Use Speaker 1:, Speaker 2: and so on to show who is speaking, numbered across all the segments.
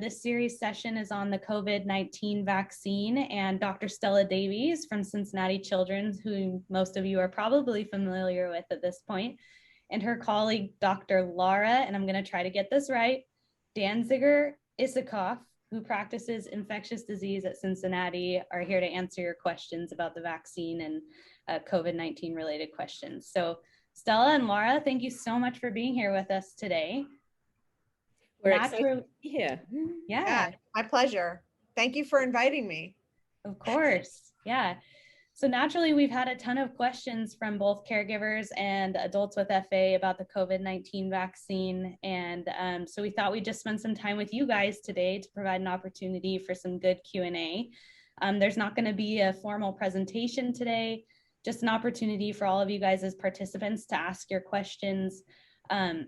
Speaker 1: This series session is on the COVID-19 vaccine, and Dr. Stella Davies from Cincinnati Children's, who most of you are probably familiar with at this point, and her colleague, Dr. Lara, and I'm going to try to get this right, Danziger-Isakov, who practices infectious disease at Cincinnati, are here to answer your questions about the vaccine and COVID-19 related questions. So Stella and Lara, thank you so much for being here with us today.
Speaker 2: We're excited to be here.
Speaker 3: Yeah, my pleasure. Thank you for inviting me.
Speaker 1: Of course, yeah. So naturally, we've had a ton of questions from both caregivers and adults with FA about the COVID-19 vaccine. And so we thought we'd just spend some time with you guys today to provide an opportunity for some good Q&A. There's not going to be a formal presentation today, just an opportunity for all of you guys as participants to ask your questions.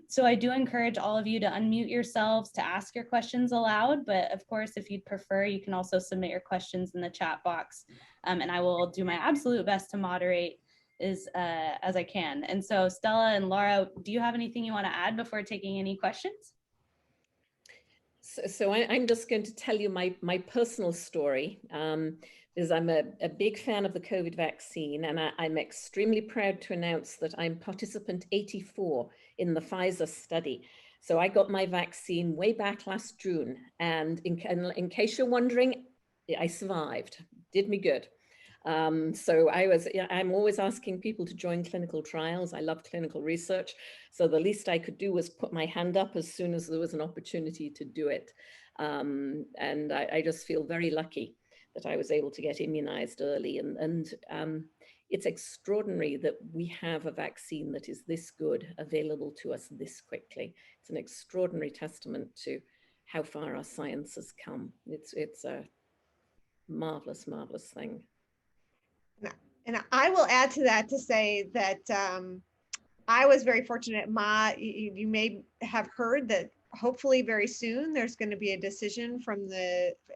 Speaker 1: So I do encourage all of you to unmute yourselves to ask your questions aloud, but of course, if you'd prefer, you can also submit your questions in the chat box, and I will do my absolute best to moderate as I can. And so Stella and Lara, do you have anything you want to add before taking any questions?
Speaker 2: So I'm just going to tell you my personal story, because I'm a big fan of the COVID vaccine, and I'm extremely proud to announce that I'm participant 84 in the Pfizer study. So I got my vaccine way back last June, and in case you're wondering, I survived. Did me good. So I'm always asking people to join clinical trials. I love clinical research. So the least I could do was put my hand up as soon as there was an opportunity to do it. And I just feel very lucky that I was able to get immunized early. And it's extraordinary that we have a vaccine that is this good, available to us this quickly. It's an extraordinary testament to how far our science has come. It's a marvelous, marvelous thing.
Speaker 3: And I will add to that to say that I was very fortunate. You may have heard that hopefully very soon there's going to be a decision from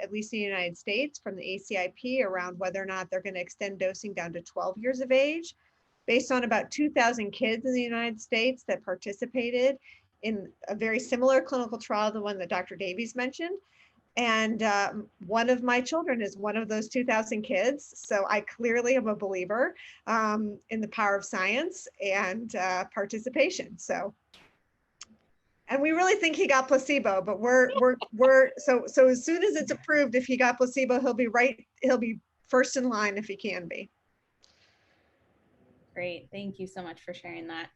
Speaker 3: at least in the United States, from the ACIP around whether or not they're going to extend dosing down to 12 years of age, based on about 2,000 kids in the United States that participated in a very similar clinical trial, the one that Dr. Davies mentioned. And one of my children is one of those 2,000 kids. So I clearly am a believer in the power of science and participation. So, and we really think he got placebo, but so as soon as it's approved, if he got placebo, he'll be first in line if he can be.
Speaker 1: Great, thank you so much for sharing that.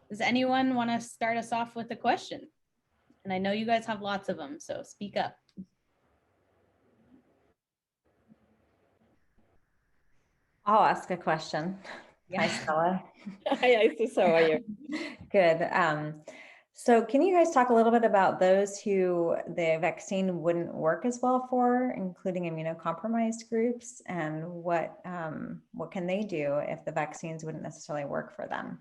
Speaker 1: Does anyone want to start us off with a question? And I know you guys have lots of them, so speak up.
Speaker 4: I'll ask a question.
Speaker 1: Yeah.
Speaker 4: Hi, Stella.
Speaker 2: Hi, Ista, how are you?
Speaker 4: Good. So can you guys talk a little bit about those who the vaccine wouldn't work as well for, including immunocompromised groups, and what can they do if the vaccines wouldn't necessarily work for them?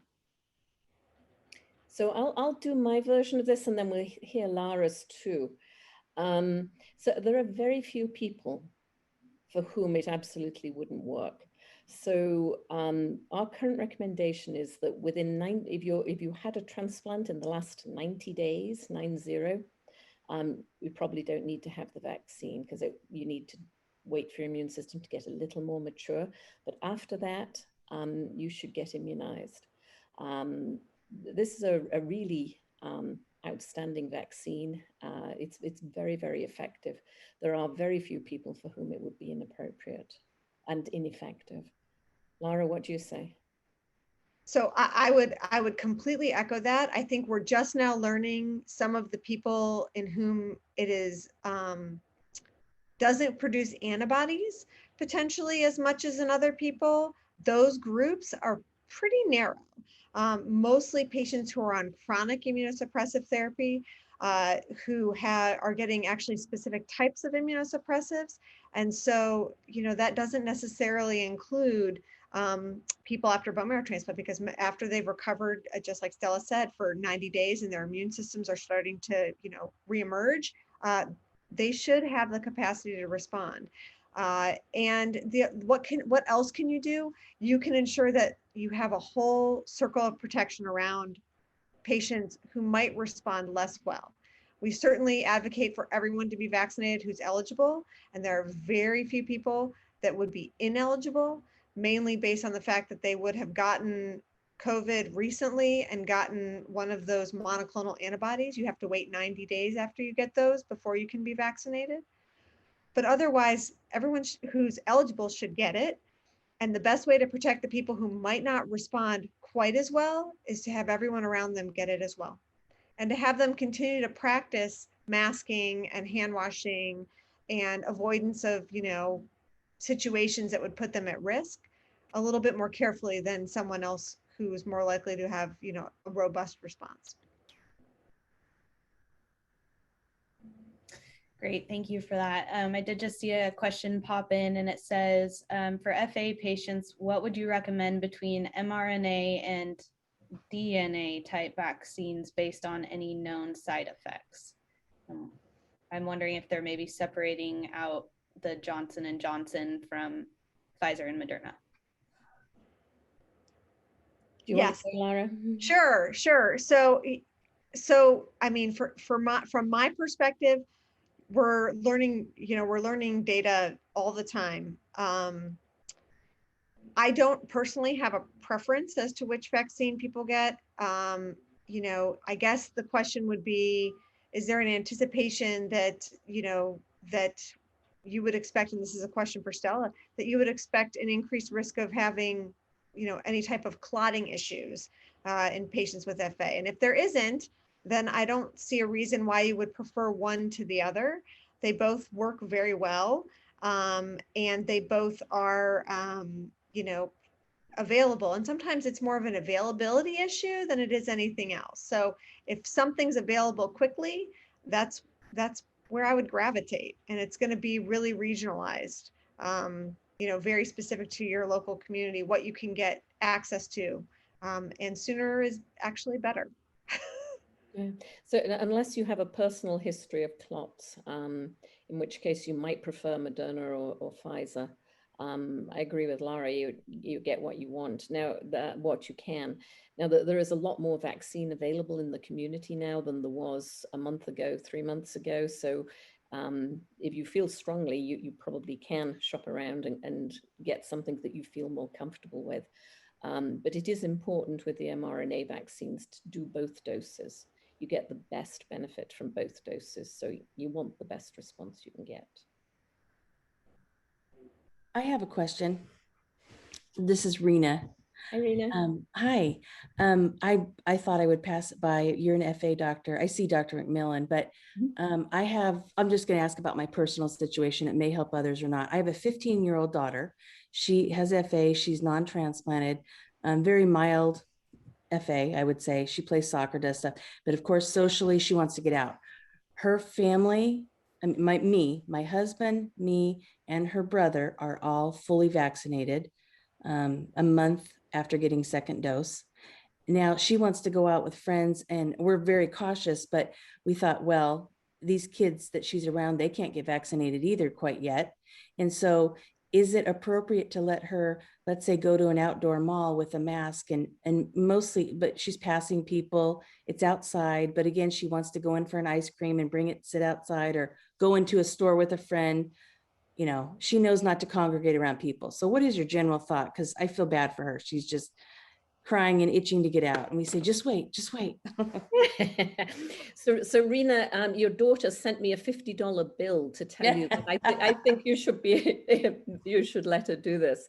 Speaker 2: So I'll do my version of this, and then we'll hear Lara's too. So there are very few people for whom it absolutely wouldn't work. So our current recommendation is that within if you had a transplant in the last 90 days, 90, we probably don't need to have the vaccine, because you need to wait for your immune system to get a little more mature. But after that, you should get immunized. This is a really outstanding vaccine. It's very, very effective. There are very few people for whom it would be inappropriate and ineffective. Lara, what do you say?
Speaker 3: So I would completely echo that. I think we're just now learning some of the people in whom it is doesn't produce antibodies potentially as much as in other people. Those groups are pretty narrow. Mostly patients who are on chronic immunosuppressive therapy, who are getting actually specific types of immunosuppressives. And so, that doesn't necessarily include people after bone marrow transplant, because after they've recovered, just like Stella said, for 90 days and their immune systems are starting to, reemerge, they should have the capacity to respond. And what else can you do? You can ensure that you have a whole circle of protection around patients who might respond less well. We certainly advocate for everyone to be vaccinated who's eligible, and there are very few people that would be ineligible, mainly based on the fact that they would have gotten COVID recently and gotten one of those monoclonal antibodies. You have to wait 90 days after you get those before you can be vaccinated. But otherwise, everyone who's eligible should get it. And the best way to protect the people who might not respond quite as well is to have everyone around them get it as well. And to have them continue to practice masking and hand washing and avoidance of, situations that would put them at risk a little bit more carefully than someone else who is more likely to have, a robust response.
Speaker 1: Great, thank you for that. I did just see a question pop in, and it says, for FA patients, what would you recommend between mRNA and DNA type vaccines based on any known side effects? I'm wondering if they're maybe separating out the Johnson & Johnson from Pfizer and Moderna.
Speaker 2: Do you want to say, Lara?
Speaker 3: Sure. So I mean, from my perspective, we're learning data all the time. I don't personally have a preference as to which vaccine people get. I guess the question would be, is there an anticipation that, that you would expect, and this is a question for Stella, that you would expect an increased risk of having, any type of clotting issues in patients with FA? And if there isn't, then I don't see a reason why you would prefer one to the other. They both work very well, and they both are, available. And sometimes it's more of an availability issue than it is anything else. So if something's available quickly, that's where I would gravitate. And it's going to be really regionalized, very specific to your local community, what you can get access to. And sooner is actually better.
Speaker 2: Yeah. So unless you have a personal history of clots, in which case you might prefer Moderna or Pfizer, I agree with Lara, you get what you want. Now, what you can. Now, there is a lot more vaccine available in the community now than there was a month ago, 3 months ago. So if you feel strongly, you probably can shop around and get something that you feel more comfortable with. But it is important with the mRNA vaccines to do both doses. You get the best benefit from both doses. So you want the best response you can get.
Speaker 5: I have a question. This is Mrna.
Speaker 2: Hi, Mrna.
Speaker 5: Hi. I thought I would pass it by. You're an FA doctor. I see Dr. McMillan, but I'm just going to ask about my personal situation. It may help others or not. I have a 15-year-old daughter. She has FA. She's non-transplanted, very mild FA, I would say. She plays soccer, does stuff. But of course, socially, she wants to get out. Her family, my husband, me, and her brother are all fully vaccinated a month after getting second dose. Now she wants to go out with friends, and we're very cautious, but we thought, well, these kids that she's around, they can't get vaccinated either quite yet. And so is it appropriate to let her, let's say, go to an outdoor mall with a mask and mostly, but she's passing people, it's outside, but again, she wants to go in for an ice cream and bring it, sit outside, or go into a store with a friend. She knows not to congregate around people. So what is your general thought? Because I feel bad for her. She's just crying and itching to get out. And we say, just wait.
Speaker 2: So Mrna, your daughter sent me a $50 bill to tell you that I think you should let her do this.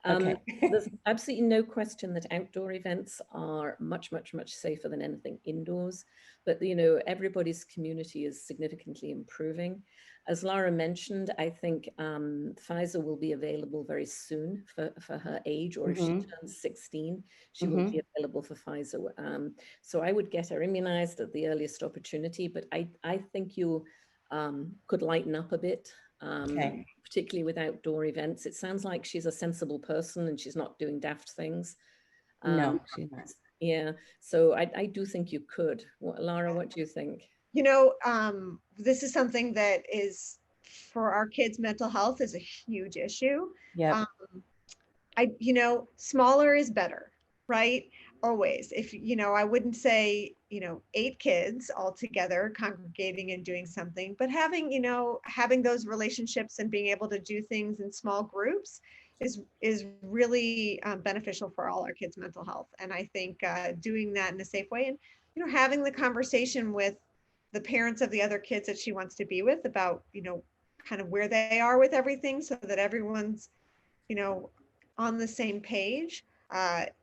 Speaker 5: Okay.
Speaker 2: There's absolutely no question that outdoor events are much, much, much safer than anything indoors. But, everybody's community is significantly improving. As Lara mentioned, I think Pfizer will be available very soon for her age, or if she turns 16, she will be available for Pfizer. So I would get her immunized at the earliest opportunity, but I think you could lighten up a bit. Particularly with outdoor events. It sounds like she's a sensible person and she's not doing daft things.
Speaker 5: No, she's not.
Speaker 2: Yeah, so I do think you could. Lara, what do you think?
Speaker 3: This is something that is, for our kids' mental health, is a huge issue.
Speaker 5: Yeah.
Speaker 3: Smaller is better, right? always. If, I wouldn't say, 8 kids all together congregating and doing something, but having, having those relationships and being able to do things in small groups is really beneficial for all our kids' mental health. And I think doing that in a safe way, and, having the conversation with the parents of the other kids that she wants to be with about, kind of where they are with everything, so that everyone's, on the same page,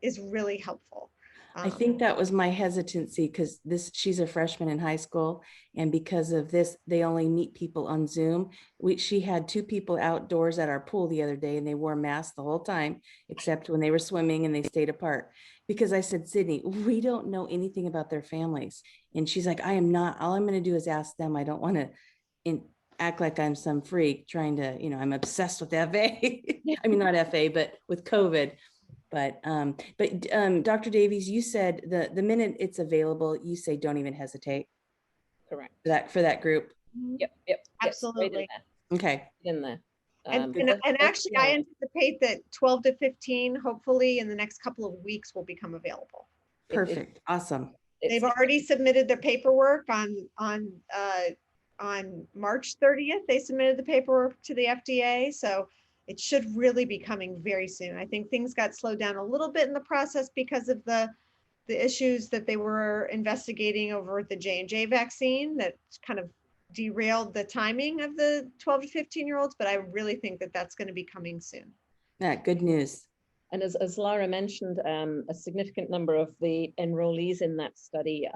Speaker 3: is really helpful.
Speaker 5: I think that was my hesitancy, because she's a freshman in high school, and because of this, they only meet people on Zoom. She had 2 people outdoors at our pool the other day, and they wore masks the whole time, except when they were swimming, and they stayed apart. Because I said, Sydney, we don't know anything about their families. And she's like, I am not, all I'm going to do is ask them. I don't want to act like I'm some freak trying to, I'm obsessed with FA. I mean, not FA, but with COVID. But Dr. Davies, you said the minute it's available, you say don't even hesitate.
Speaker 2: Correct.
Speaker 5: For that group.
Speaker 2: Yep.
Speaker 3: Absolutely.
Speaker 5: Okay.
Speaker 2: In there.
Speaker 3: And actually, I anticipate that 12 to 15, hopefully in the next couple of weeks, will become available.
Speaker 5: Perfect. Awesome.
Speaker 3: They've already submitted their paperwork on March 30th. They submitted the paperwork to the FDA. So it should really be coming very soon. I think things got slowed down a little bit in the process because of the issues that they were investigating over the J&J vaccine that kind of derailed the timing of the 12 to 15-year-olds, but I really think that that's going to be coming soon.
Speaker 5: Yeah, good news.
Speaker 2: And as Lara mentioned, a significant number of the enrollees in that study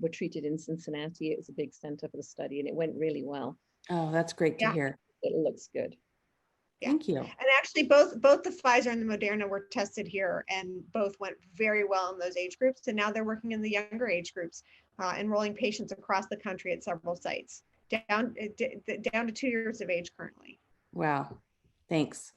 Speaker 2: were treated in Cincinnati. It was a big center for the study, and it went really well.
Speaker 5: Oh, that's great to hear.
Speaker 2: It looks good.
Speaker 3: Yeah.
Speaker 5: Thank you.
Speaker 3: And actually, both the Pfizer and the Moderna were tested here, and both went very well in those age groups. And now they're working in the younger age groups, enrolling patients across the country at several sites, down to 2 years of age currently.
Speaker 5: Wow. Thanks.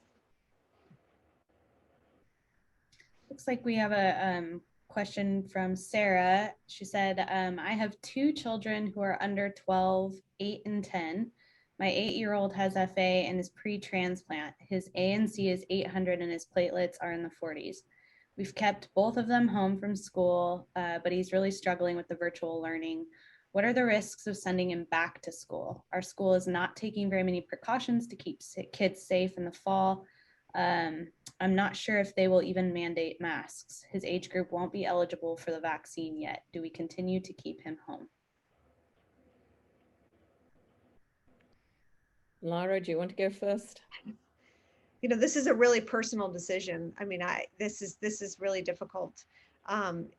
Speaker 1: Looks like we have a question from Sarah. She said, I have 2 children who are under 12, 8 and 10. My 8-year-old has FA and is pre-transplant. His ANC is 800 and his platelets are in the 40s. We've kept both of them home from school, but he's really struggling with the virtual learning. What are the risks of sending him back to school? Our school is not taking very many precautions to keep kids safe in the fall. I'm not sure if they will even mandate masks. His age group won't be eligible for the vaccine yet. Do we continue to keep him home?
Speaker 2: Lara, do you want to go first?
Speaker 3: This is a really personal decision. I mean, this is really difficult.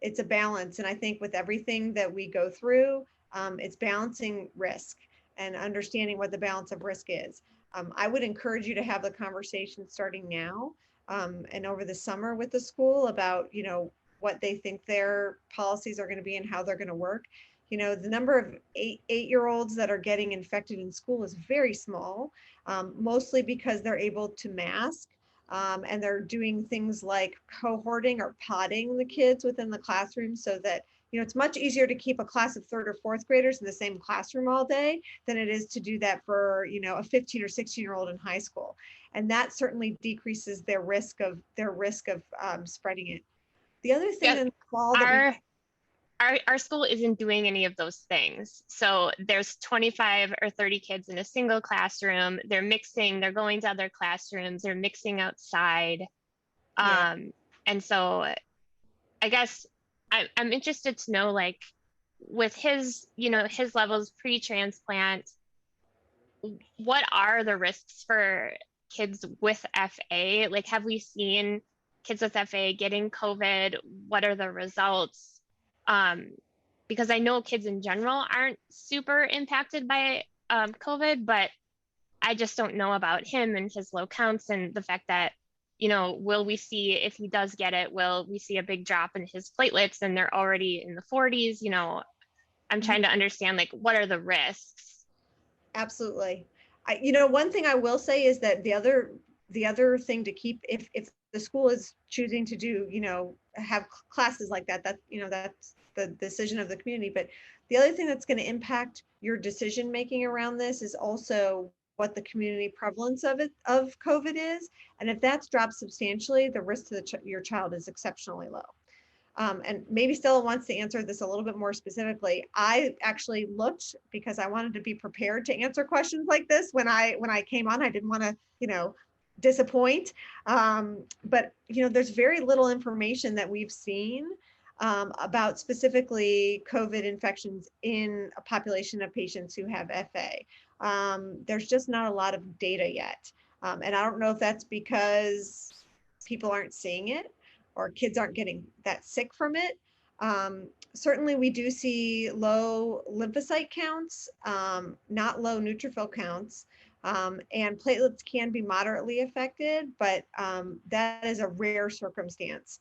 Speaker 3: It's a balance. And I think with everything that we go through, it's balancing risk and understanding what the balance of risk is. I would encourage you to have the conversation starting now and over the summer with the school about, what they think their policies are going to be and how they're going to work. The number of 8-year-olds that are getting infected in school is very small, mostly because they're able to mask and they're doing things like cohorting or podding the kids within the classroom, so that it's much easier to keep a class of 3rd or 4th graders in the same classroom all day than it is to do that for a 15 or 16-year-old in high school, and that certainly decreases their risk of spreading it. The other thing in the fall
Speaker 6: our school isn't doing any of those things. So there's 25 or 30 kids in a single classroom. They're mixing, they're going to other classrooms, they're mixing outside.
Speaker 3: Yeah.
Speaker 6: And so I guess I'm interested to know, like, with his levels pre-transplant, what are the risks for kids with FA? Like, have we seen kids with FA getting COVID? What are the results? Because I know kids in general aren't super impacted by COVID, but I just don't know about him and his low counts, and the fact that, will we see, if he does get it, will we see a big drop in his platelets and they're already in the 40s? I'm trying to understand, like, what are the risks?
Speaker 3: Absolutely. One thing I will say is that the other thing to keep, if the school is choosing to do, have classes like that, that's the decision of the community. But the other thing that's going to impact your decision making around this is also what the community prevalence of COVID is. And if that's dropped substantially, the risk to your child is exceptionally low. and maybe Stella wants to answer this a little bit more specifically. I actually looked because I wanted to be prepared to answer questions like this when I came on. I didn't want to, disappoint. But there's very little information that we've seen about specifically COVID infections in a population of patients who have FA. There's just not a lot of data yet. And I don't know if that's because people aren't seeing it or kids aren't getting that sick from it. Certainly we do see low lymphocyte counts, not low neutrophil counts, and platelets can be moderately affected, but that is a rare circumstance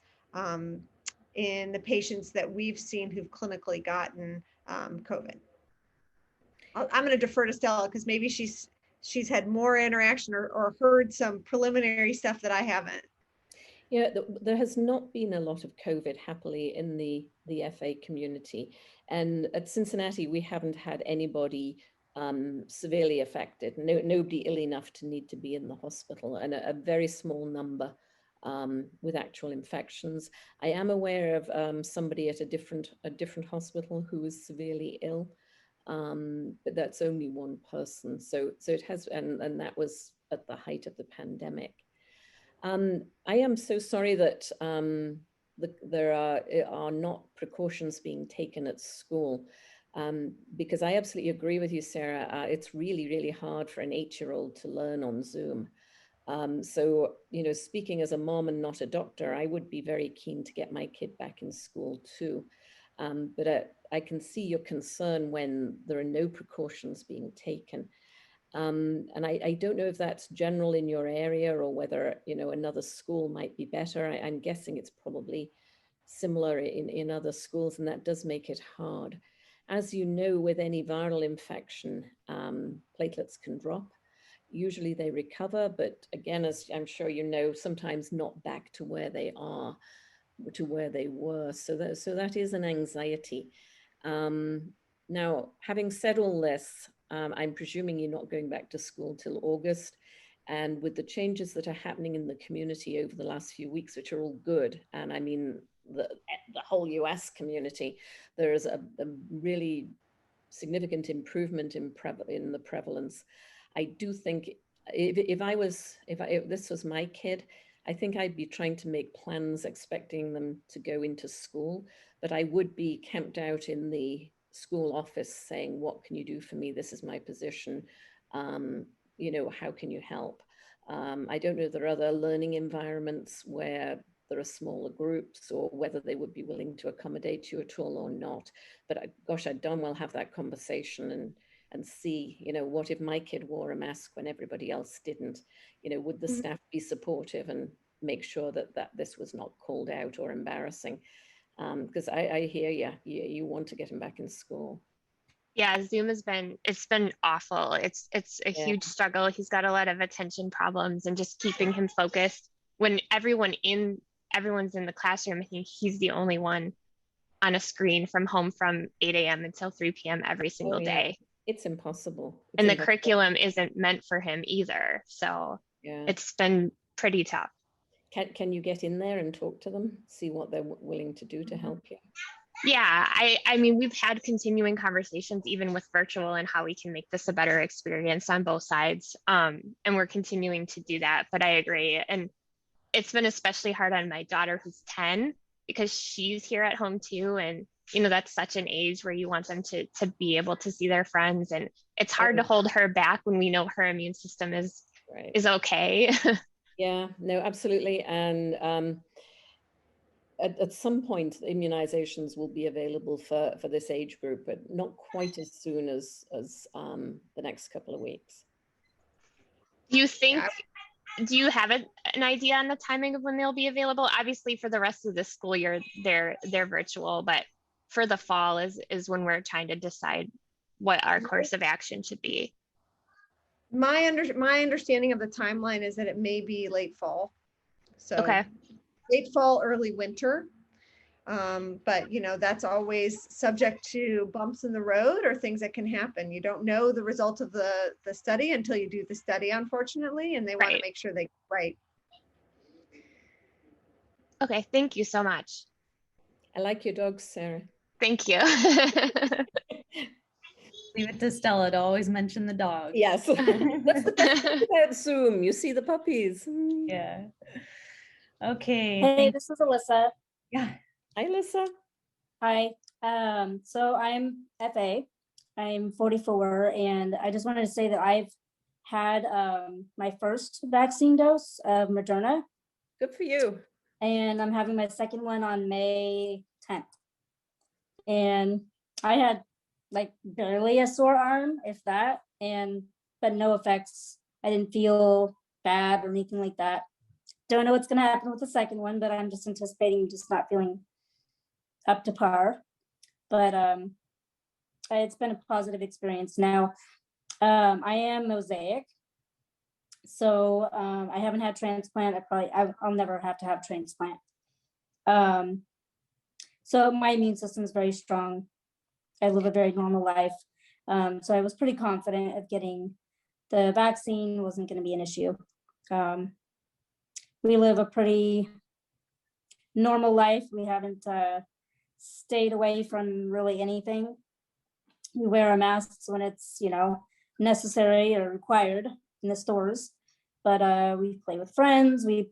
Speaker 3: in the patients that we've seen who've clinically gotten COVID. I'm going to defer to Stella because maybe she's had more interaction or heard some preliminary stuff that I haven't.
Speaker 2: Yeah, there has not been a lot of COVID, happily, in the FA community. And at Cincinnati, we haven't had anybody severely affected, nobody ill enough to need to be in the hospital, and a very small number with actual infections. I am aware of somebody at a different hospital who was severely ill, but that's only one person. So it has, and that was at the height of the pandemic. I am so sorry that there are not precautions being taken at school, because I absolutely agree with you, Sarah. It's really, really hard for an 8-year-old to learn on Zoom. So, speaking as a mom and not a doctor, I would be very keen to get my kid back in school too. But I can see your concern when there are no precautions being taken. And I don't know if that's general in your area or whether, another school might be better. I'm guessing it's probably similar in other schools, and that does make it hard. As you know, with any viral infection, platelets can drop. Usually they recover, but again, as I'm sure you know, sometimes not back to where they are, to where they were. So that is an anxiety. Now, having said all this, I'm presuming you're not going back to school till August. And with the changes that are happening in the community over the last few weeks, which are all good, and I mean the whole US community, there is a really significant improvement in the prevalence. I do think if this was my kid, I think I'd be trying to make plans expecting them to go into school, but I would be camped out in the school office saying, what can you do for me? This is my position. How can you help? I don't know if there are other learning environments where there are smaller groups or whether they would be willing to accommodate you at all or not. But gosh, I'd darn well have that conversation and see, what if my kid wore a mask when everybody else didn't? Would the staff be supportive and make sure that this was not called out or embarrassing? Because I hear you want to get him back in school.
Speaker 6: Yeah, Zoom it's been awful. It's a huge struggle. He's got a lot of attention problems, and just keeping him focused when everyone's in the classroom. I think he's the only one on a screen from home from 8 a.m. until 3 p.m. every single day.
Speaker 2: It's impossible.
Speaker 6: The curriculum isn't meant for him either. So it's been pretty tough.
Speaker 2: Can you get in there and talk to them, see what they're willing to do to help you?
Speaker 6: Yeah, I mean, we've had continuing conversations even with virtual and how we can make this a better experience on both sides. And we're continuing to do that, but I agree. And it's been especially hard on my daughter who's 10 because she's here at home too. And, that's such an age where you want them to be able to see their friends. And it's hard to hold her back when we know her immune system is okay.
Speaker 2: Yeah, no, absolutely. And at some point, immunizations will be available for this age group, but not quite as soon as the next couple of weeks.
Speaker 6: Do you have an idea on the timing of when they'll be available? Obviously, for the rest of the school year, they're virtual, but for the fall is when we're trying to decide what our course of action should be.
Speaker 3: My understanding of the timeline is that it may be late fall. So late fall, early winter. But that's always subject to bumps in the road or things that can happen. You don't know the result of the study until you do the study, unfortunately, and they want to make sure they get right.
Speaker 6: Okay, thank you so much.
Speaker 2: I like your dogs, Sarah.
Speaker 6: Thank you.
Speaker 1: Leave it to Stella to always mention the dog.
Speaker 2: Yes. That's the best thing about Zoom. You see the puppies.
Speaker 1: Yeah. Okay.
Speaker 7: Hey, this is Alyssa.
Speaker 1: Yeah.
Speaker 2: Hi, Alyssa.
Speaker 7: Hi. So I'm FA. I'm 44, and I just wanted to say that I've had my first vaccine dose of Mrna.
Speaker 2: Good for you.
Speaker 7: And I'm having my second one on May 10th. And I had like barely a sore arm, if that, but no effects. I didn't feel bad or anything like that. Don't know what's going to happen with the second one, but I'm just anticipating just not feeling up to par. But it's been a positive experience. Now, I am mosaic, so I haven't had transplant. I'll never have to have transplant. So my immune system is very strong. I live a very normal life. So I was pretty confident of getting the vaccine wasn't going to be an issue. We live a pretty normal life. We haven't stayed away from really anything. We wear our masks when it's, necessary or required in the stores. But we play with friends. We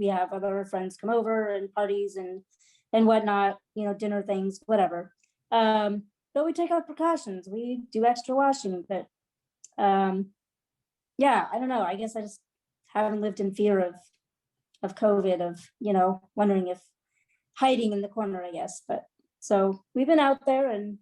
Speaker 7: have other friends come over and parties and whatnot, dinner things, whatever. But we take our precautions. We do extra washing. But yeah, I don't know. I guess I just haven't lived in fear of COVID, of, wondering if hiding in the corner, I guess. But so we've been out there and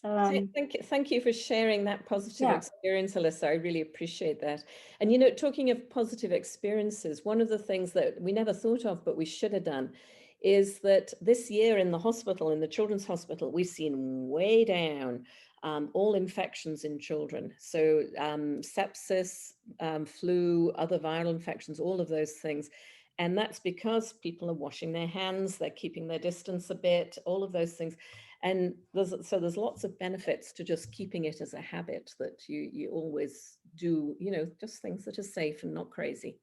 Speaker 2: thank you for sharing that positive experience, Alyssa. I really appreciate that. And talking of positive experiences, one of the things that we never thought of but we should have done is that this year in the hospital, in the children's hospital, we've seen way down all infections in children. So sepsis, flu, other viral infections, all of those things. And that's because people are washing their hands, they're keeping their distance a bit, all of those things. And there's lots of benefits to just keeping it as a habit that you always do, just things that are safe and not crazy.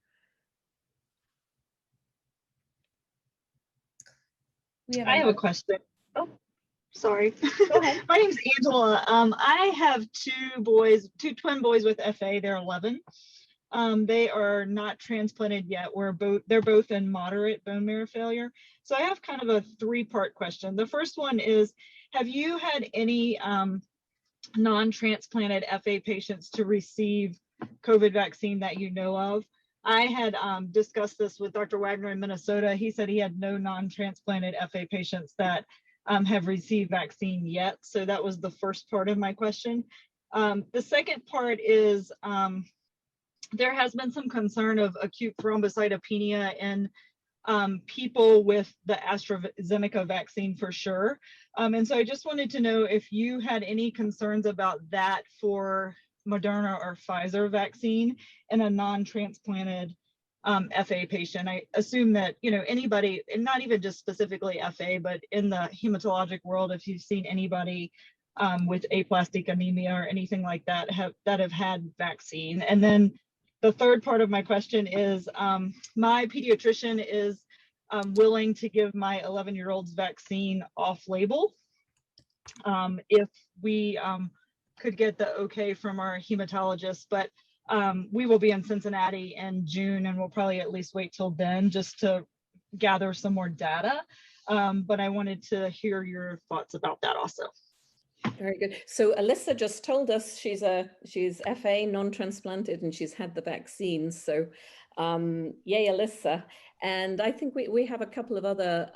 Speaker 8: I have a question. Oh, sorry.
Speaker 3: Go ahead.
Speaker 8: My name's Angela. I have two twin boys with FA. They're 11. They are not transplanted yet. They're both in moderate bone marrow failure. So I have kind of a three-part question. The first one is, have you had any non-transplanted FA patients to receive COVID vaccine that you know of? I had discussed this with Dr. Wagner in Minnesota. He said he had no non-transplanted FA patients that have received vaccine yet. So that was the first part of my question. The second part is, there has been some concern of acute thrombocytopenia in people with the AstraZeneca vaccine for sure. And so I just wanted to know if you had any concerns about that for Moderna or Pfizer vaccine in a non-transplanted FA patient. I assume that, anybody, and not even just specifically FA, but in the hematologic world, if you've seen anybody with aplastic anemia or anything like that have had vaccine. And then the third part of my question is, my pediatrician is willing to give my 11-year-old's vaccine off-label if we could get the okay from our hematologist, but we will be in Cincinnati in June and we'll probably at least wait till then just to gather some more data. But I wanted to hear your thoughts about that also.
Speaker 2: Very good. So Alyssa just told us she's FA, non-transplanted, and she's had the vaccine. So yay, Alyssa. And I think we have a couple of other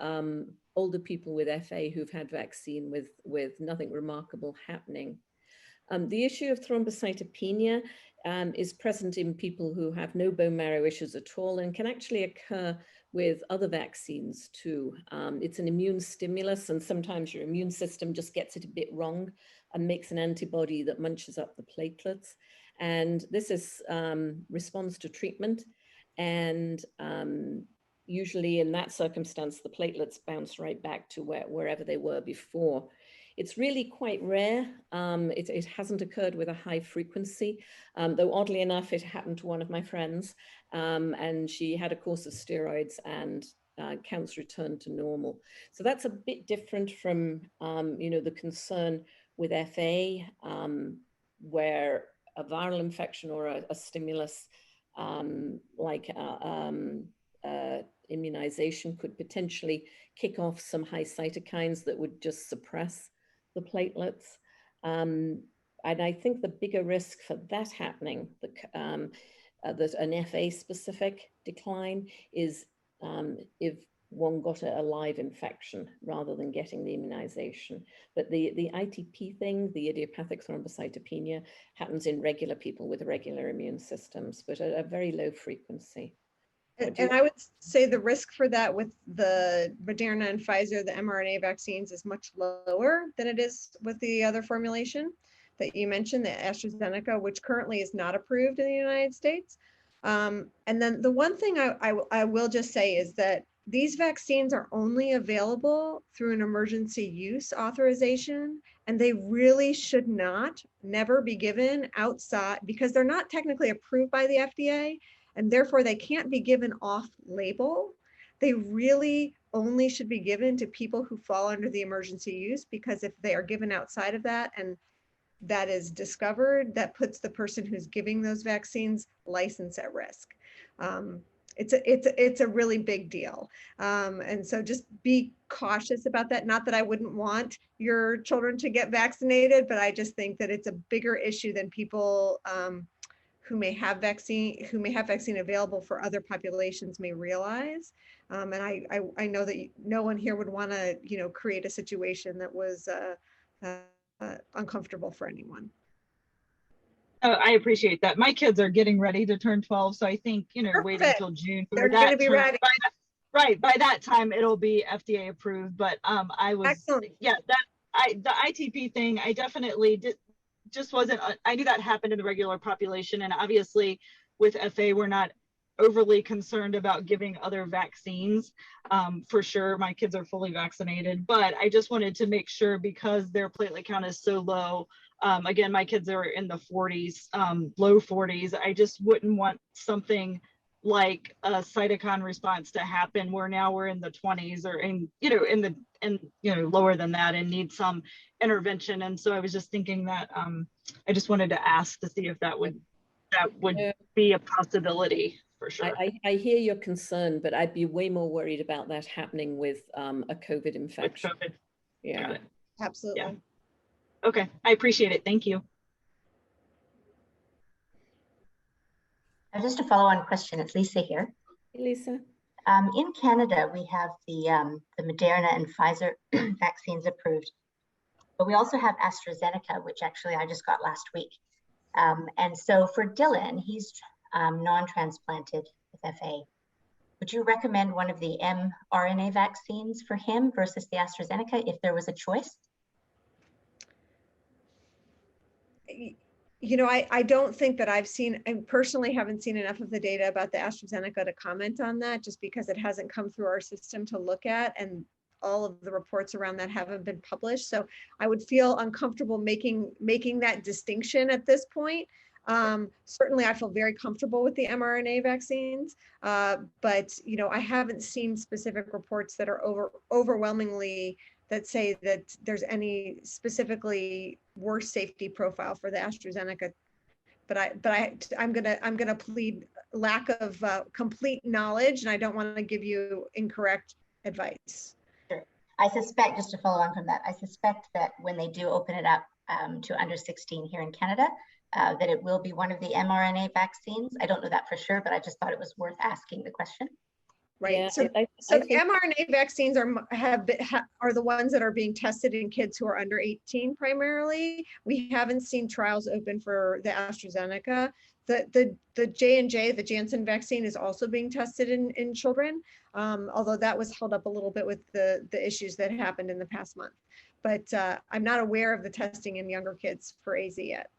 Speaker 2: older people with FA who've had vaccine with nothing remarkable happening. The issue of thrombocytopenia is present in people who have no bone marrow issues at all and can actually occur with other vaccines too. It's an immune stimulus, and sometimes your immune system just gets it a bit wrong and makes an antibody that munches up the platelets. And this is responds to treatment. And usually in that circumstance, the platelets bounce right back to wherever they were before. It's really quite rare. It hasn't occurred with a high frequency, though oddly enough, it happened to one of my friends, and she had a course of steroids and counts return to normal. So that's a bit different from, the concern with FA, where a viral infection or a stimulus like immunization could potentially kick off some high cytokines that would just suppress the platelets. And I think the bigger risk for that happening, that an FA specific decline, is if one got a live infection rather than getting the immunization. But the ITP thing, the idiopathic thrombocytopenia, happens in regular people with regular immune systems, but at a very low frequency.
Speaker 3: And I would say the risk for that with the Moderna and Pfizer, the mRNA vaccines, is much lower than it is with the other formulation that you mentioned, the AstraZeneca, which currently is not approved in the United States. And then the one thing I will just say is that these vaccines are only available through an emergency use authorization, and they really should never be given outside, because they're not technically approved by the FDA, and therefore they can't be given off label. They really only should be given to people who fall under the emergency use, because if they are given outside of that and that is discovered, that puts the person who's giving those vaccines license at risk. It's a really big deal. And so just be cautious about that. Not that I wouldn't want your children to get vaccinated, but I just think that it's a bigger issue than people who may have vaccine available for other populations may realize. And I know that no one here would want to, create a situation that was uncomfortable for anyone.
Speaker 8: Oh, I appreciate that. My kids are getting ready to turn 12, so I think, wait until June.
Speaker 3: They're going to be ready.
Speaker 8: By that time it'll be FDA approved. But I was,
Speaker 3: excellent.
Speaker 8: Yeah, the ITP thing, I definitely just wasn't. I knew that happened in the regular population, and obviously with FA we're not overly concerned about giving other vaccines. For sure, my kids are fully vaccinated, but I just wanted to make sure, because their platelet count is so low. Again, my kids are in the 40s, low 40s. I just wouldn't want something like a cytokine response to happen where now we're in the 20s or lower than that and need some intervention. And so I was just thinking that I just wanted to ask to see if that would be a possibility. For sure.
Speaker 2: I hear your concern, but I'd be way more worried about that happening with a COVID infection.
Speaker 8: With COVID.
Speaker 2: Yeah,
Speaker 3: Absolutely.
Speaker 8: Yeah. Okay, I appreciate it. Thank you.
Speaker 9: Just a follow-on question. It's Lisa here.
Speaker 2: Hey, Lisa.
Speaker 9: In Canada, we have the Moderna and Pfizer vaccines approved, but we also have AstraZeneca, which actually I just got last week. And so for Dylan, he's non-transplanted with FA. Would you recommend one of the mRNA vaccines for him versus the AstraZeneca if there was a choice?
Speaker 3: I don't think that I personally haven't seen enough of the data about the AstraZeneca to comment on that, just because it hasn't come through our system to look at, and all of the reports around that haven't been published. So I would feel uncomfortable making that distinction at this point. Certainly I feel very comfortable with the mRNA vaccines, but I haven't seen specific reports that are overwhelmingly that say that there's any specifically worse safety profile for the AstraZeneca. But I'm gonna plead lack of complete knowledge, and I don't want to give you incorrect advice.
Speaker 9: Sure. I suspect, just to follow on from that, I suspect that when they do open it up to under 16 here in Canada, that it will be one of the mRNA vaccines. I don't know that for sure, but I just thought it was worth asking the question.
Speaker 3: Right.
Speaker 2: Yeah,
Speaker 3: so the mRNA vaccines are the ones that are being tested in kids who are under 18 primarily. We haven't seen trials open for the AstraZeneca. The J&J, the Janssen vaccine, is also being tested in children, although that was held up a little bit with the issues that happened in the past month. But I'm not aware of the testing in younger kids for AZ yet.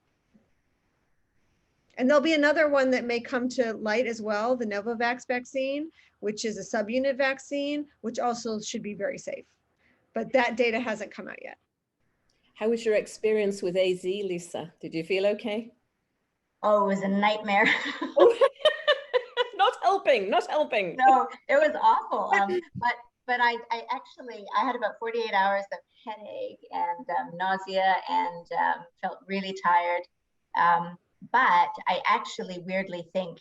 Speaker 3: And there'll be another one that may come to light as well, the Novavax vaccine, which is a subunit vaccine, which also should be very safe. But that data hasn't come out yet.
Speaker 2: How was your experience with AZ, Lisa? Did you feel okay?
Speaker 9: Oh, it was a nightmare.
Speaker 2: Not helpful. helping, not helping.
Speaker 9: No, it was awful. But I actually, I had about 48 hours of headache and nausea and felt really tired. But I actually weirdly think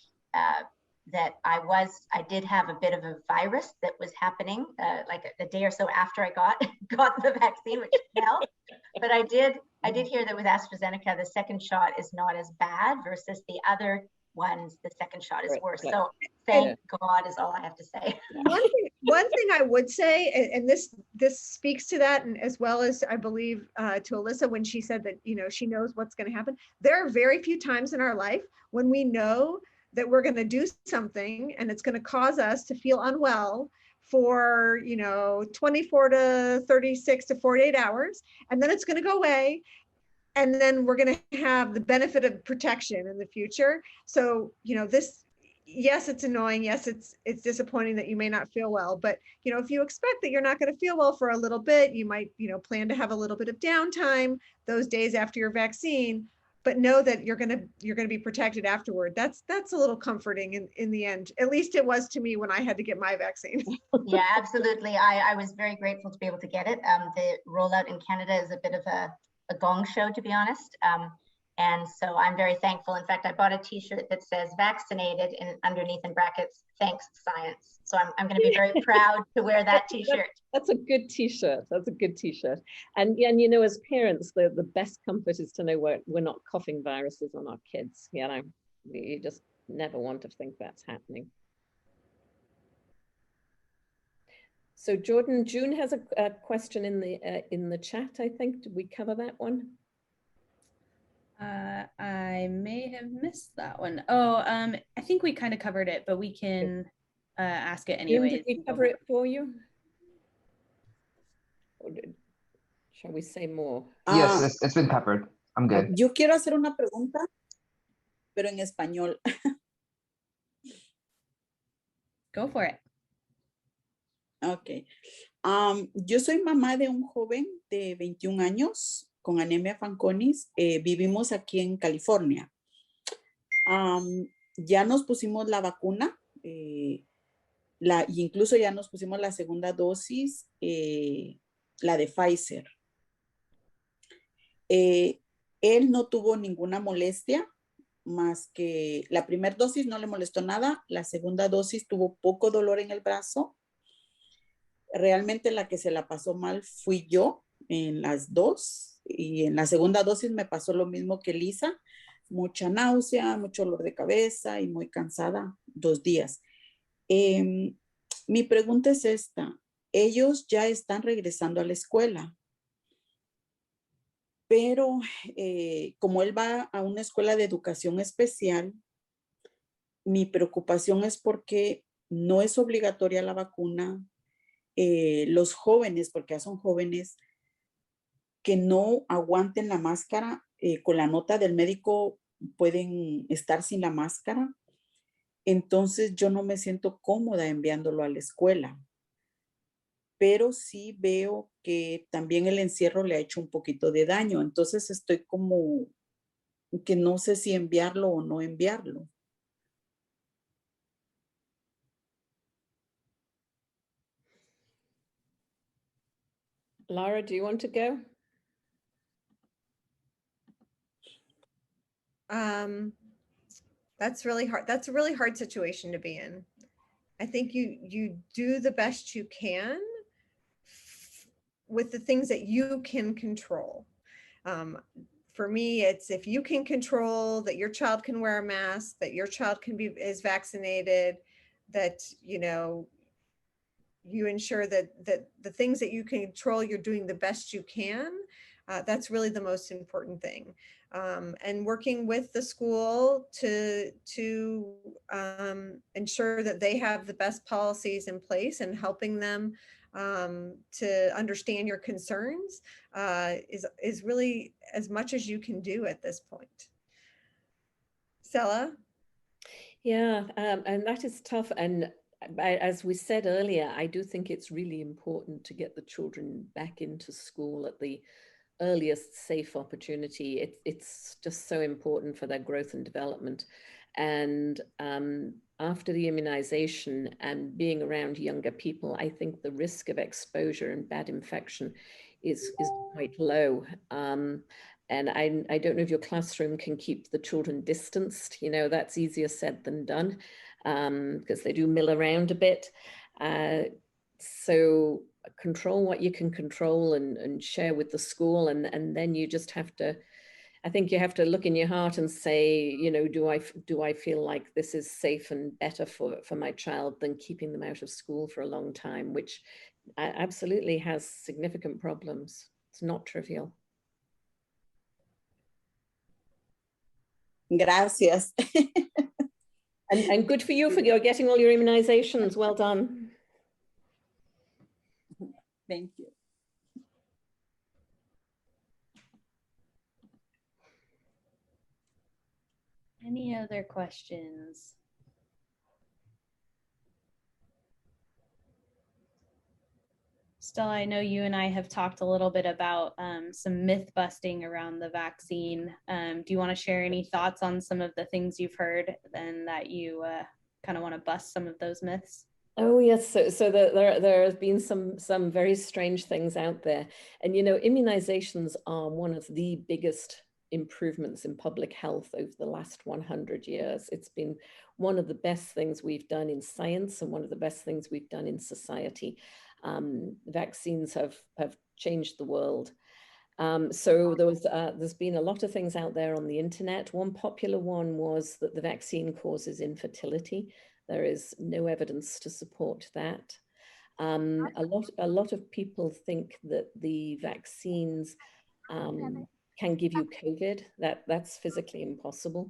Speaker 9: that I did have a bit of a virus that was happening like a day or so after I got the vaccine, which helped. But I did hear that with AstraZeneca, the second shot is not as bad versus the other ones. The second shot is worse. So thank God is all I have to say.
Speaker 3: One thing I would say, and this speaks to that, and as well as I believe to Alyssa when she said that, you know, she knows what's going to happen. There are very few times in our life when we know that we're going to do something and it's going to cause us to feel unwell for, you know, 24 to 36 to 48 hours, and then it's going to go away. And then we're going to have the benefit of protection in the future. So, you know, yes, it's annoying. Yes, it's disappointing that you may not feel well, but, you know, if you expect that you're not going to feel well for a little bit, you might, you know, plan to have a little bit of downtime those days after your vaccine, but know that you're going to be protected afterward. That's a little comforting in the end. At least it was to me when I had to get my vaccine.
Speaker 9: Yeah, absolutely. I was very grateful to be able to get it. The rollout in Canada is a bit of a gong show, to be honest. And so I'm very thankful. In fact, I bought a t-shirt that says vaccinated and underneath in brackets, thanks science. So I'm going to be very proud to wear that t-shirt.
Speaker 2: That's a good t-shirt. That's a good t-shirt. And you know, as parents, the best comfort is to know we're not coughing viruses on our kids. You know, you just never want to think that's happening. So Jordan, June has a question in the chat, I think. Did we cover that one?
Speaker 1: I may have missed that one. Oh, I think we kind of covered it, but we can ask it anyways.
Speaker 2: Did we cover it for you? Or shall we say more?
Speaker 10: Yes, it's been covered. I'm good.
Speaker 11: Yo quiero hacer una pregunta, pero en español.
Speaker 1: Go for it.
Speaker 11: Ok. Yo soy mamá de un joven de 21 años con anemia Fanconi. Vivimos aquí en California. Ya nos pusimos la vacuna, incluso ya nos pusimos la segunda dosis, la de Pfizer. Él no tuvo ninguna molestia, más que la primera dosis no le molestó nada, la segunda dosis tuvo poco dolor en el brazo. Realmente la que se la pasó mal fui yo en las dos, y en la segunda dosis me pasó lo mismo que Lisa, mucha náusea, mucho dolor de cabeza y muy cansada 2 días. Mi pregunta es esta: ellos ya están regresando a la escuela, pero como él va a una escuela de educación especial, mi preocupación es porque no es obligatoria la vacuna. Los jóvenes, porque ya son jóvenes, que no aguanten la máscara, con la nota del médico pueden estar sin la máscara. Entonces yo no me siento cómoda enviándolo a la escuela, pero sí veo que también el encierro le ha hecho un poquito de daño. Entonces estoy como que no sé si enviarlo o no enviarlo.
Speaker 2: Lara, do you want to go?
Speaker 3: That's really hard. That's a really hard situation to be in. I think you do the best you can with the things that you can control. For me, it's if you can control that your child can wear a mask, that your child is vaccinated, that, you know, you ensure that the things that you can control, you're doing the best you can. That's really the most important thing. And working with the school to ensure that they have the best policies in place and helping them to understand your concerns is really as much as you can do at this point. Stella?
Speaker 2: Yeah, and that is tough. And as we said earlier, I do think it's really important to get the children back into school at the earliest safe opportunity. It's just so important for their growth and development. And after the immunization and being around younger people, I think the risk of exposure and bad infection is quite low. And I don't know if your classroom can keep the children distanced. You know, that's easier said than done, because they do mill around a bit. So control what you can control and share with the school. And then you just have to, I think you have to look in your heart and say, you know, do I feel like this is safe and better for my child than keeping them out of school for a long time, which absolutely has significant problems. It's not trivial.
Speaker 11: Gracias.
Speaker 2: And good for you for getting all your immunizations. Well done.
Speaker 11: Thank you.
Speaker 1: Any other questions? Stella, I know you and I have talked a little bit about some myth busting around the vaccine. Do you want to share any thoughts on some of the things you've heard and that you kind of want to bust some of those myths?
Speaker 2: Oh yes, so there have been some very strange things out there, and you know, immunizations are one of the biggest improvements in public health over the last 100 years. It's been one of the best things we've done in science and one of the best things we've done in society. Vaccines have changed the world. So there's been a lot of things out there on the internet. One popular one was that the vaccine causes infertility. There is no evidence to support that. A lot of people think that the vaccines can give you COVID. That's physically impossible.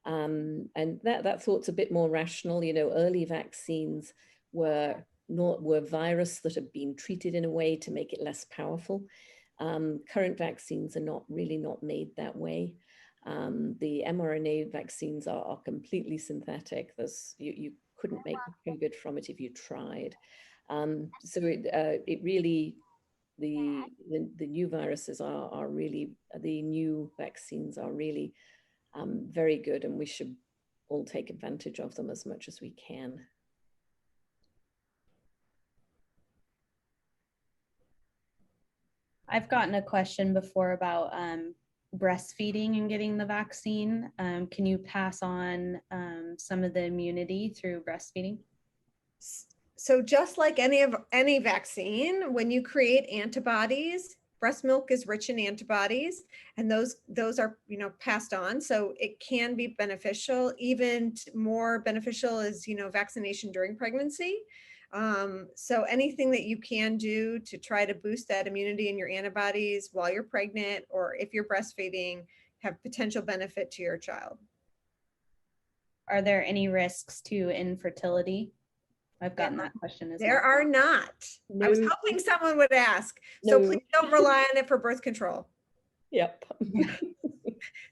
Speaker 2: And that thought's a bit more rational. You know, early vaccines were virus that have been treated in a way to make it less powerful. Current vaccines are not made that way. The mRNA vaccines are completely synthetic. You couldn't make COVID from it if you tried. So it really, the new viruses are really, the new vaccines are really very good, and we should all take advantage of them as much as we can.
Speaker 1: I've gotten a question before about breastfeeding and getting the vaccine. Can you pass on some of the immunity through breastfeeding?
Speaker 3: So just like any vaccine, when you create antibodies, breast milk is rich in antibodies, and those are, you know, passed on. So it can be beneficial. Even more beneficial is, you know, vaccination during pregnancy. So anything that you can do to try to boost that immunity in your antibodies while you're pregnant or if you're breastfeeding have potential benefit to your child.
Speaker 1: Are there any risks to infertility? I've gotten that question as well.
Speaker 3: There are not.
Speaker 2: No.
Speaker 3: I was hoping someone would ask. So
Speaker 2: No.
Speaker 3: please don't rely on it for birth control.
Speaker 2: Yep.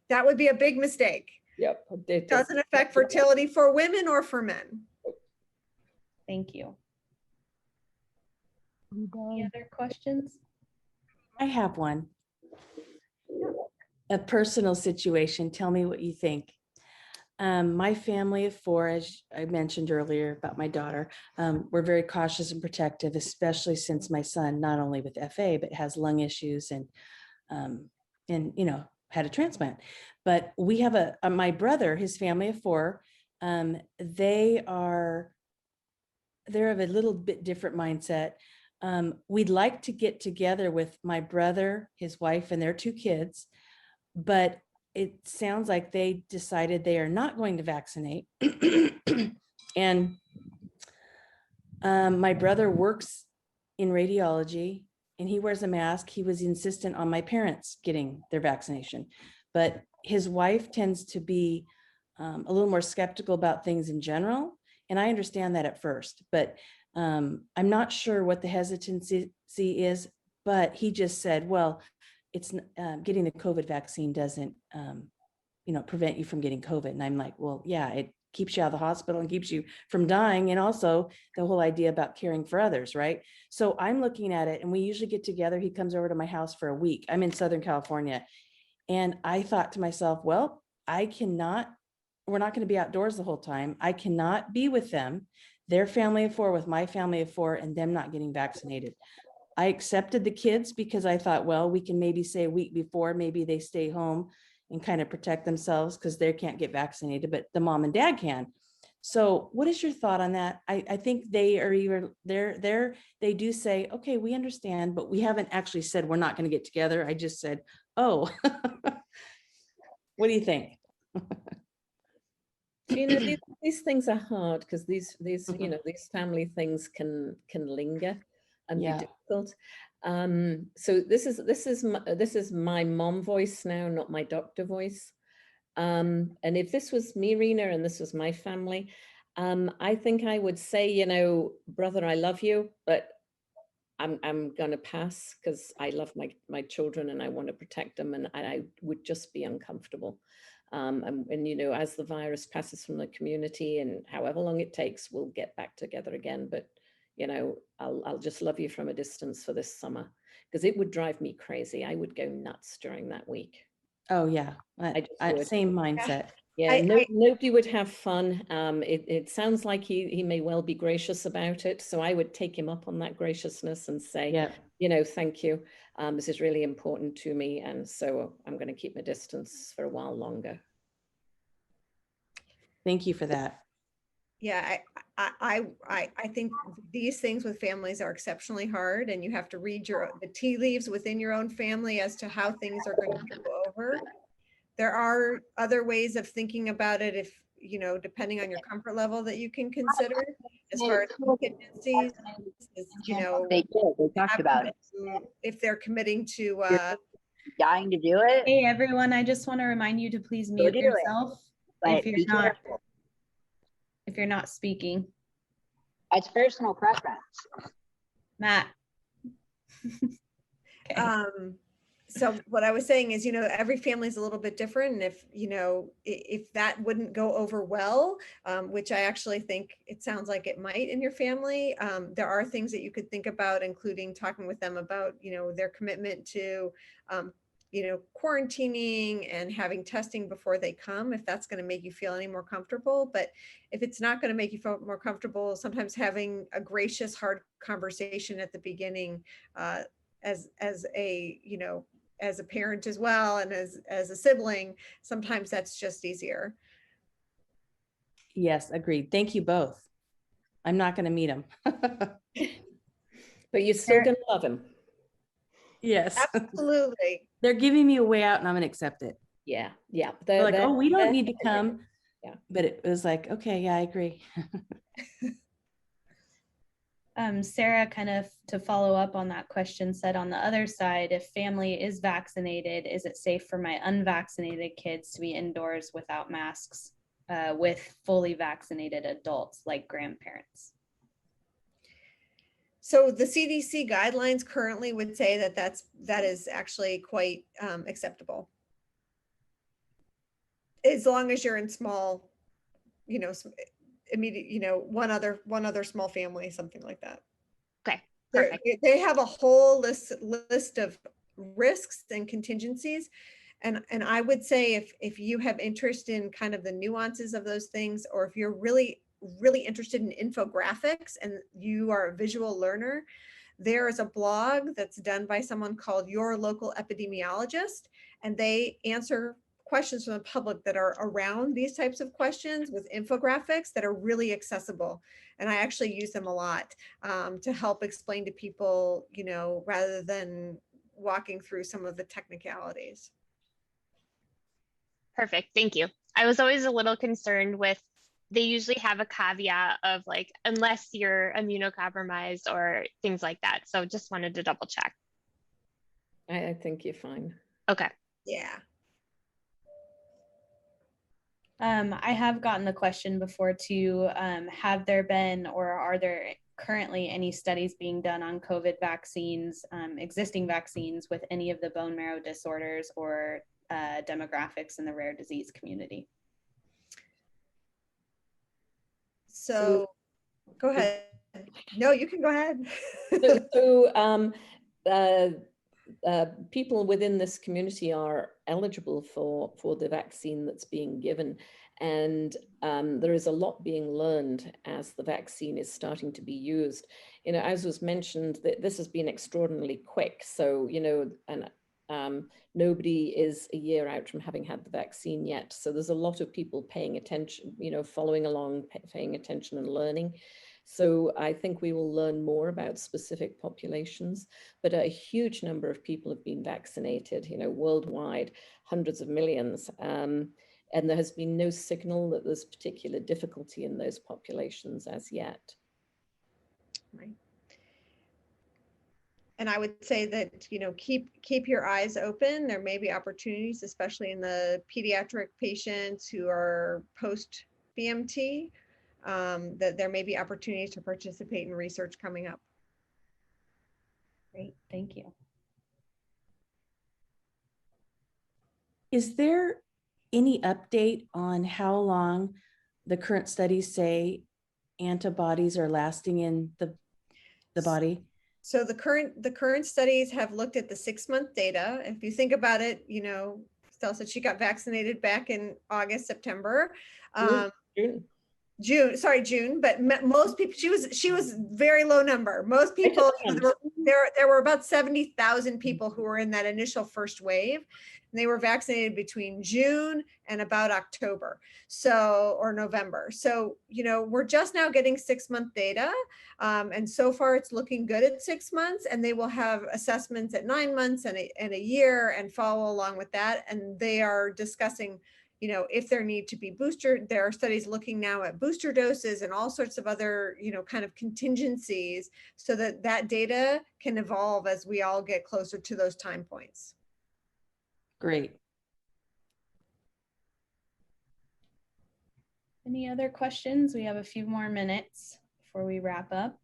Speaker 3: That would be a big mistake.
Speaker 2: Yep.
Speaker 3: It doesn't affect fertility for women or for men.
Speaker 1: Thank you. Any other questions?
Speaker 5: I have one. A personal situation. Tell me what you think. My family of four, as I mentioned earlier about my daughter, we're very cautious and protective, especially since my son, not only with FA, but has lung issues and you know, had a transplant. But we have my brother, his family of four, they're of a little bit different mindset. We'd like to get together with my brother, his wife, and their two kids, but it sounds like they decided they are not going to vaccinate. And my brother works in radiology and he wears a mask. He was insistent on my parents getting their vaccination, but his wife tends to be a little more skeptical about things in general. And I understand that at first, but I'm not sure what the hesitancy is, but he just said, well, it's getting the COVID vaccine doesn't, you know, prevent you from getting COVID. And I'm like, well, yeah, it keeps you out of the hospital and keeps you from dying. And also the whole idea about caring for others, right? So I'm looking at it, and we usually get together. He comes over to my house for a week. I'm in Southern California. And I thought to myself, well, I cannot we're not going to be outdoors the whole time. I cannot be with them, their family of 4 with my family of 4, and them not getting vaccinated. I accepted the kids because I thought, well, we can maybe say a week before, maybe they stay home and kind of protect themselves because they can't get vaccinated, but the mom and dad can. So what is your thought on that? I think they are either they do say, okay, we understand, but we haven't actually said we're not going to get together. I just said, oh, what do you think?
Speaker 2: You know, these things are hard because these you know, these family things can linger and be difficult. So this is my mom voice now, not my doctor voice. And if this was me, Mrna, and this was my family, I think I would say, you know, brother, I love you, but I'm gonna pass because I love my children and I want to protect them, and I would just be uncomfortable. And you know, as the virus passes from the community, and however long it takes, we'll get back together again. But you know, I'll just love you from a distance for this summer, because it would drive me crazy. I would go nuts during that week.
Speaker 5: Oh yeah, same mindset.
Speaker 2: Yeah, nobody would have fun. It sounds like he may well be gracious about it. So I would take him up on that graciousness and say, you know, thank you. This is really important to me. And so I'm going to keep my distance for a while longer.
Speaker 5: Thank you for that.
Speaker 3: Yeah, I think these things with families are exceptionally hard, and you have to read the tea leaves within your own family as to how things are going to go over. There are other ways of thinking about it, if, you know, depending on your comfort level, that you can consider as far as contingencies, you know,
Speaker 12: they talked about it.
Speaker 3: If they're committing to
Speaker 12: dying to do it.
Speaker 1: Hey everyone, I just want to remind you to please mute yourself if you're not speaking.
Speaker 12: It's personal preference.
Speaker 1: Matt.
Speaker 3: Okay. So what I was saying is, you know, every family is a little bit different. And if, you know, if that wouldn't go over well, which I actually think it sounds like it might in your family, there are things that you could think about, including talking with them about, you know, their commitment to, you know, quarantining and having testing before they come, if that's going to make you feel any more comfortable. But if it's not going to make you feel more comfortable, sometimes having a gracious, hard conversation at the beginning, as a, you know, as a parent as well, and as a sibling, sometimes that's just easier.
Speaker 5: Yes, agreed. Thank you both. I'm not going to meet him.
Speaker 2: But you're still going to love him.
Speaker 5: Yes.
Speaker 3: Absolutely.
Speaker 5: They're giving me a way out and I'm going to accept it.
Speaker 2: Yeah. Yeah.
Speaker 5: They're like, oh, we don't need to come. Yeah. But it was like, okay, yeah, I agree.
Speaker 1: Sarah, kind of to follow up on that question, said on the other side, if family is vaccinated, is it safe for my unvaccinated kids to be indoors without masks with fully vaccinated adults like grandparents?
Speaker 3: So the CDC guidelines currently would say that that is actually quite acceptable, as long as you're in small, you know, immediate, you know, one other small family, something like that.
Speaker 6: Okay, perfect.
Speaker 3: They have a whole list of risks and contingencies, and I would say if you have interest in kind of the nuances of those things, or if you're really interested in infographics and you are a visual learner, there is a blog that's done by someone called Your Local Epidemiologist, and they answer questions from the public that are around these types of questions with infographics that are really accessible. And I actually use them a lot to help explain to people, you know, rather than walking through some of the technicalities.
Speaker 6: Perfect, thank you. I was always a little concerned with, they usually have a caveat of like, unless you're immunocompromised or things like that. So just wanted to double check.
Speaker 2: I think you're fine.
Speaker 6: Okay.
Speaker 3: Yeah.
Speaker 1: I have gotten the question before too, have there been or are there currently any studies being done on COVID vaccines, existing vaccines with any of the bone marrow disorders or demographics in the rare disease community?
Speaker 3: So go ahead. No, you can go ahead.
Speaker 2: People within this community are eligible for the vaccine that's being given. And there is a lot being learned as the vaccine is starting to be used. You know, as was mentioned, that this has been extraordinarily quick. So, you know, and nobody is a year out from having had the vaccine yet. So there's a lot of people paying attention, you know, following along, paying attention and learning. So I think we will learn more about specific populations, but a huge number of people have been vaccinated, you know, worldwide, hundreds of millions. And there has been no signal that there's particular difficulty in those populations as yet.
Speaker 3: Right. And I would say that, you know, keep your eyes open. There may be opportunities, especially in the pediatric patients who are post BMT, that there may be opportunities to participate in research coming up.
Speaker 1: Great, thank you.
Speaker 5: Is there any update on how long the current studies say antibodies are lasting in the body?
Speaker 3: So the current studies have looked at the 6-month data. If you think about it, you know, Stella said she got vaccinated back in August, September. June, but most people, she was very low number. Most people, there were about 70,000 people who were in that initial first wave, and they were vaccinated between June and about October, so, or November. So, you know, we're just now getting 6-month data, and so far it's looking good at 6 months, and they will have assessments at 9 months and a year and follow along with that. And they are discussing, you know, if there need to be booster, there are studies looking now at booster doses and all sorts of other, you know, kind of contingencies, so that that data can evolve as we all get closer to those time points.
Speaker 5: Great.
Speaker 1: Any other questions? We have a few more minutes before we wrap up.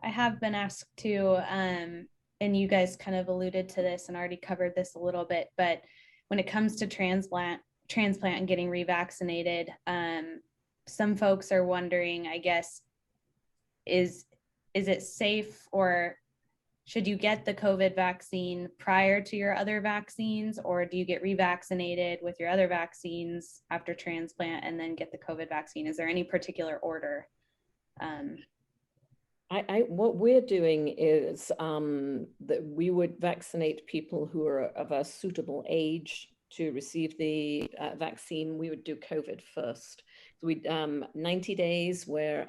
Speaker 1: I have been asked to, and you guys kind of alluded to this and already covered this a little bit, but when it comes to transplant and getting revaccinated, some folks are wondering, I guess, is it safe, or should you get the COVID vaccine prior to your other vaccines, or do you get revaccinated with your other vaccines after transplant and then get the COVID vaccine? Is there any particular order?
Speaker 2: What we're doing is that we would vaccinate people who are of a suitable age to receive the vaccine. We would do COVID first. So we 90 days we're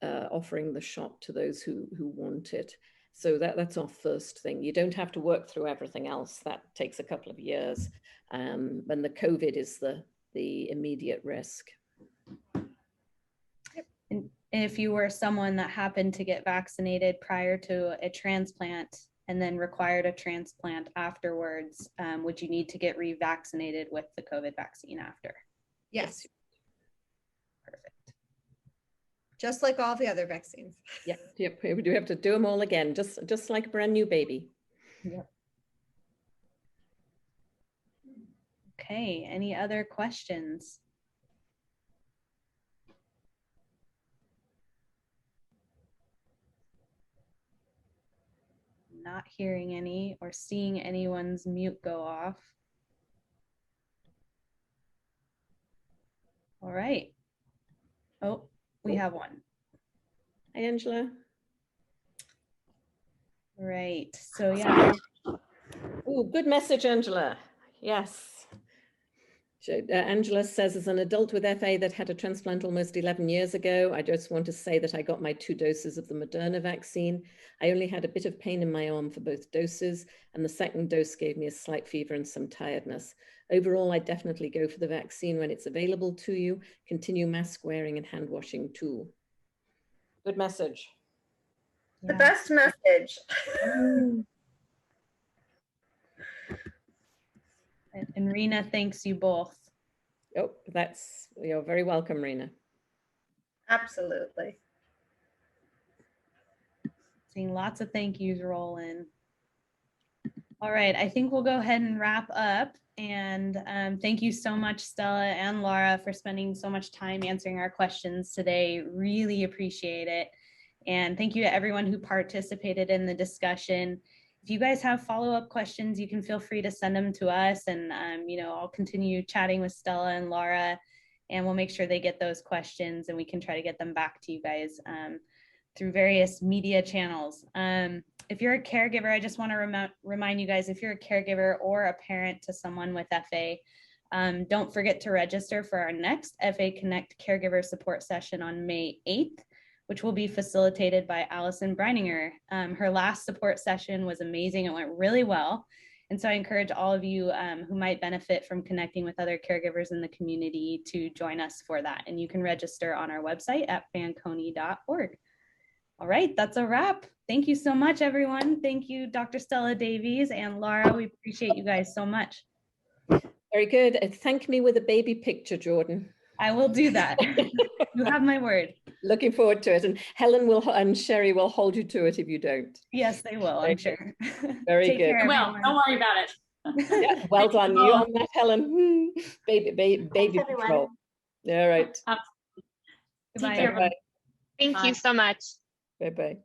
Speaker 2: offering the shot to those who want it. So that's our first thing. You don't have to work through everything else. That takes a couple of years. And the COVID is the immediate risk.
Speaker 1: And if you were someone that happened to get vaccinated prior to a transplant and then required a transplant afterwards, would you need to get revaccinated with the COVID vaccine after?
Speaker 3: Yes. Perfect. Just like all the other vaccines.
Speaker 2: Yep. We do have to do them all again, just like a brand new baby.
Speaker 1: Yep. Okay, any other questions? Not hearing any or seeing anyone's mute go off. All right. Oh, we have one.
Speaker 2: Hi, Angela.
Speaker 1: Right. So yeah.
Speaker 2: Oh, good message, Angela. Yes. So, Angela says, as an adult with FA that had a transplant almost 11 years ago, I just want to say that I got my 2 doses of the Mrna vaccine. I only had a bit of pain in my arm for both doses, and the second dose gave me a slight fever and some tiredness. Overall, I definitely go for the vaccine when it's available to you. Continue mask wearing and hand washing too. Good message.
Speaker 3: The best message.
Speaker 1: And Mrna thanks you both.
Speaker 2: Oh, you're very welcome, Mrna.
Speaker 3: Absolutely.
Speaker 1: Seeing lots of thank yous roll in. All right, I think we'll go ahead and wrap up. And thank you so much, Stella and Lara, for spending so much time answering our questions today. Really appreciate it. And thank you to everyone who participated in the discussion. if you guys have follow-up questions, you can feel free to send them to us, and I'll continue chatting with Stella and Lara, and we'll make sure they get those questions, and we can try to get them back to you guys through various media channels. If you're a caregiver, I just want to remind you guys, if you're a caregiver or a parent to someone with FA, don't forget to register for our next FA Connect caregiver support session on May 8th, which will be facilitated by Allison Breininger. Her last support session was amazing. It went really well. And so I encourage all of you who might benefit from connecting with other caregivers in the community to join us for that. And you can register on our website at fanconi.org. All right, that's a wrap. Thank you so much, everyone. Thank you, Dr. Stella Davies and Lara. We appreciate you guys so much.
Speaker 2: Very good. Thank me with a baby picture, Jordan.
Speaker 1: I will do that. You have my word.
Speaker 2: Looking forward to it. And Helen and Sherry will hold you to it if you don't.
Speaker 1: Yes, they will, I'm sure.
Speaker 2: Very
Speaker 1: Take
Speaker 2: good.
Speaker 1: care,
Speaker 13: Well, don't worry about it.
Speaker 2: Yeah, well done. You on that, Helen. Baby control. All right.
Speaker 1: Goodbye,
Speaker 6: everyone. Thank you so much.
Speaker 2: Bye-bye.